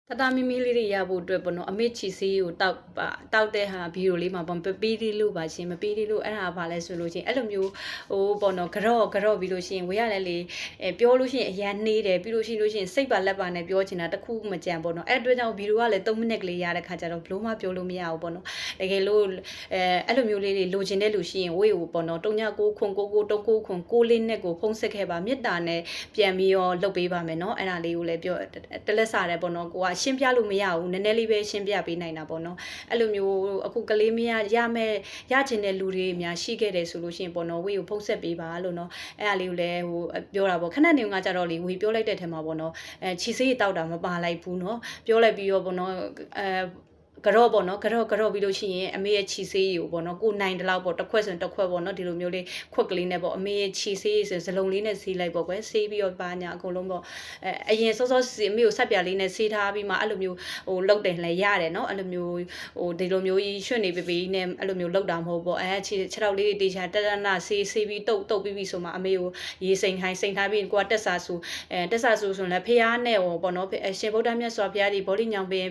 Tata mimi liri ya bu dwe bono ame chi si yu tau de ha bi ro li ma bon pi di lu ba shin ma pi di lu a ba le so lo shin အဲ့လိုမျိုးဟိုဘောနော်ကြော့ပြီးလို့ရှိရင်ဝေရလဲလေပြောလို့ရှိရင်အရန်နှေးတယ်ပြီးလို့ရှိလို့ရှိရင်စိတ်ပါလက်ပါနဲ့ပြောချင်တာတခုမကြံပေါ့နော်အဲ့အတွက်ကြောင့်ဗီဒီယိုကလည်း3မိနစ်ကလေးရတဲ့ခါကျတော့ဘလို့မှပြောလို့မရဘူးပေါ့နော်တကယ်လို့အဲ့လိုမျိုးလေးတွေလိုချင်တဲ့လူရှိရင်ဝေကိုပေါ့နော်39ခွန်9939ခွန်6လေးနဲ့ကိုဖုံးဆက်ခဲ့ပါမေတ္တာနဲ့ပြန်ပြီးတော့လုပ်ပေးပါမယ်နော်အဲ့ဒါလေးကိုလည်းပြောတလက်စားတယ်ပေါ့နော်ကိုကရှင်းပြလို့မရဘူးနည်းနည်းလေးပဲရှင်းပြပေးနိုင်တာပေါ့နော်အဲ့လိုမျိုးအခုကလေးမရမဲ့ရချင်တဲ့လူတွေအများရှိခဲ့တယ်ဆိုလို့ရှိရင်ပေါ့နော်ဝေကိုဖုံးဆက်ပေးပါလို့နော်အဲ့ဒါလေးကိုလည်းဟိုပြောတာပေါ့ခဏနေကကြတော့လေဝေပြောလိုက်တဲ့ထဲမှာပေါ့နော်ခြေစေးတောက်တာမပါလိုက်ဘူးနော်ပြောလိုက်ပြီးတော့ပေါ့နော်ကြော့ပေါ့နော်ကြော့ပြီးလို့ရှိရင်အမေရဲ့ခြေဆေးကိုပေါ့နော်ကိုနိုင်တလောက်ပေါ့တစ်ခွက်ဆိုတစ်ခွက်ပေါ့နော်ဒီလိုမျိုးလေးခွက်ကလေးနဲ့ပေါ့အမေရဲ့ခြေဆေးဆိုစလုံးလေးနဲ့ဆေးလိုက်ပေါ့ကွယ်ဆေးပြီးတော့ပါညာအကုန်လုံးပေါ့အရင်စောစီအမေကိုဆက်ပြလေးနဲ့ဆေးထားပြီးမှအဲ့လိုမျိုးဟိုလောက်တယ်လည်းရတယ်နော်အဲ့လိုမျိုးဟိုဒီလိုမျိုးကြီးရွှွတ်နေပြီနဲ့အဲ့လိုမျိုးလောက်တာမဟုတ်ပေါ့ခြေထောက်လေးတေချာတနာဆေးပြီးတုတ်ပြီးဆိုမှအမေကိုရေစိန်ထားပြီးကိုကတက်ဆာဆူဆိုလည်းဖះနဲ့ပေါ့နော်ရှင်ဗုဒ္ဓမြတ်စွာဘုရားဒီဘောဓိညောင်ပင်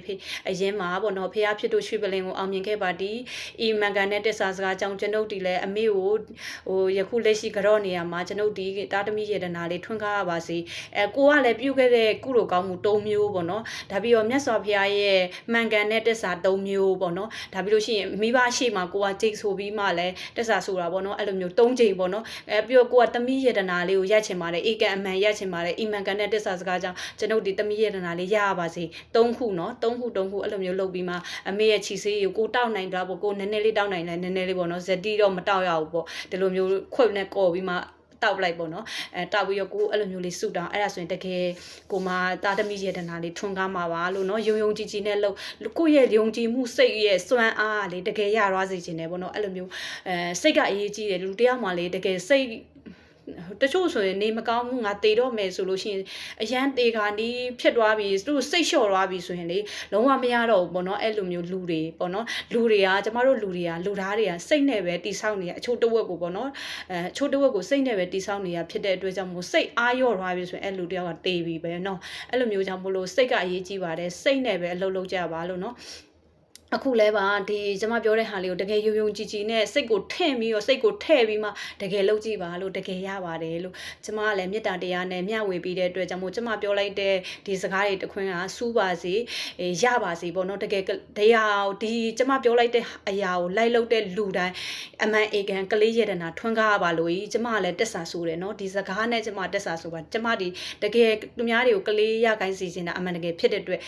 အရင်မှာပေါ့နော်ဖះဖြစ်တို့ရွှေပလင်ကိုအောင်မြင်ခဲ့ပါသည်ဤမန်ကန်နဲ့တက်ဆာစကားကြောင့်ကျွန်ုပ်ဒီလည်းအမေကိုဟိုယခုလက်ရှိကြော့နေရမှာကျွန်ုပ်ဒီတာသမီရေတနာလေးထွန်းကားရပါစေကိုကလည်းပြုခဲ့တဲ့ကုလိုကောင်းမှု3မျိုးပေါ့နော်ဒါပြီးတော့မြတ်စွာဘုရားရဲ့မန်ကန်နဲ့တက်ဆာ3မျိုးပေါ့နော်ဒါပြီးလို့ရှိရင်မိဘရှိမှာကိုကကြိတ်ဆိုပြီးမှလည်းတက်ဆာဆိုတာပေါ့နော်အဲ့လိုမျိုး3ချိန်ပေါ့နော်ပြီးတော့ကိုကသမီရေတနာလေးကိုရက်ချင်ပါတယ်ဧကန်အမှန်ရက်ချင်ပါတယ်ဤမန်ကန်နဲ့တက်ဆာစကားကြောင့်ကျွန်ုပ်ဒီသမီရေတနာလေးရရပါစေ3ခုနော်3ခုအဲ့လိုမျိုးလုပ်ပြီးမှအမေရဲ့ခြေဆေးကိုတောက်နိုင်တာပေါ့ကိုနည်းနည်းလေးတောက်နိုင်တယ်နည်းနည်းလေးပေါ့နော်ဇက်တီတော့မတောက်ရဘူးပေါ့ဒီလိုမျိုးခွက်နဲ့ကော်ပြီးမှတောက်လိုက်ပေါ့နော်တောက်ပြီးတော့ကိုအဲ့လိုမျိုးလေးစုတောင်းအဲ့ဒါဆိုရင်တကယ်ကိုမတာသမီးရေတနာလေးထွန်းကားမှာပါလို့နော်ယုံကြည်နဲ့လို့ကိုယ့်ရဲ့ယုံကြည်မှုစိတ်ရဲ့စွမ်းအားလေးတကယ်ရသွားစေခြင်းတယ်ပေါ့နော်အဲ့လိုမျိုးစိတ်ကအရေးကြီးတယ်လူတယောက်မှလေတကယ်စိတ်တချို့ဆိုရင်နေမကောင်းဘူးငါတေတော့မယ်ဆိုလို့ရှိရင်အရန်တေခါနီးဖြစ်သွားပြီသူစိတ်လျှော့သွားပြီဆိုရင်လေလုံးဝမရတော့ဘူးပေါ့နော်အဲ့လိုမျိုးလူတွေပေါ့နော်လူတွေကကျမတို့လူသားတွေကစိတ်နဲ့ပဲတိဆောက်နေရအချို့တဝက်ကိုပေါ့နော်အချို့တဝက်ကိုစိတ်နဲ့ပဲတိဆောက်နေရဖြစ်တဲ့အတွက်ကြောင့်မို့စိတ်အားလျော့သွားပြီဆိုရင်အဲ့လူတယောက်ကတေပြီပဲနော်အဲ့လိုမျိုးကြောင့်မို့လို့စိတ်ကအရေးကြီးပါတယ်စိတ်နဲ့ပဲအလုပ်လုပ်ကြပါလို့နော်အခုလဲပါဒီကျမပြောတဲ့ဟာလေးကိုတကယ်ယုံကြည်နဲ့စိတ်ကိုထည့်ပြီးတော့စိတ်ကိုထဲ့ပြီးမှတကယ်လုပ်ကြည့်ပါလို့တကယ်ရပါတယ်လို့ကျမကလည်းမေတ္တာတရားနဲ့မျှဝေပြီးတဲ့အတွက်ကြောင့်မို့ကျမပြောလိုက်တဲ့ဒီစကားတွေတခွင်းကစူးပါစေရပါစေပေါ့နော်တကယ်တရားဒီကျမပြောလိုက်တဲ့အရာကိုလိုက်လုပ်တဲ့လူတိုင်းအမှန်ဧကန်ကလေးရတနာထွန်းကားပါလို့ကျမကလည်းတက်ဆာဆိုတယ်နော်ဒီစကားနဲ့ကျမတက်ဆာဆိုပါကျမဒီတကယ်သူများတွေကိုကလေးရကိုင်းစီစဉ်တာအမှန်တကယ်ဖြစ်တဲ့အတွက်